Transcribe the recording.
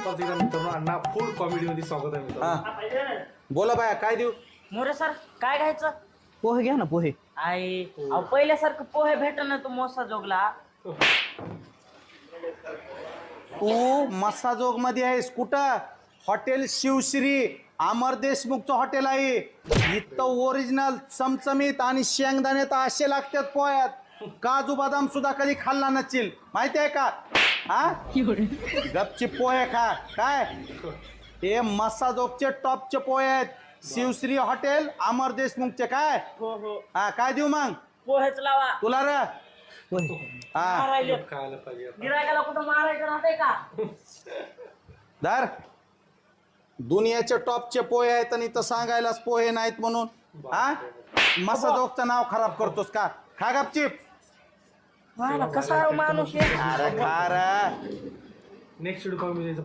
मित्रांनो अण्णा फुल कॉमेडी मध्ये स्वागत आहे मित्रांनो. बोला बाया काय देऊ? मोरे सर काय घ्यायचं? पोहे घ्या ना पोहे. आई अहो पहिल्यासारखं पोहे भेट ना तू मोसा जोगला. तू मस्साजोग मध्ये आहेस कुठं? हॉटेल शिवश्री अमर देशमुखचं हॉटेल आहे. इथं ओरिजिनल चमचमीत आणि शेंगदाणे तर असे लागतात पोह्यात. काजू बदाम सुद्धा कधी खाल्ला नसशील माहिती आहे का? हा गपची पोहे खा. काय हे मस्साजोगचे टॉपचे पोहे आहेत. शिवश्री हॉटेल अमर देशमुखचे. काय हो हो हा काय देऊ मग? पोहेच लावा. तुला रे हा मारायले खायला पाहिजे आता. गिरायकाला कुठं मारायचं राहतंय का? धर दुनियाचे टॉपचे पोहे आहेत आणि इथं सांगायलाच पोहे नाहीत म्हणून हा मस्साजोगचं नाव खराब करतोस का? खा गपचिप. मला कसा माणूस आहे? अरे खा रे. Next video comedy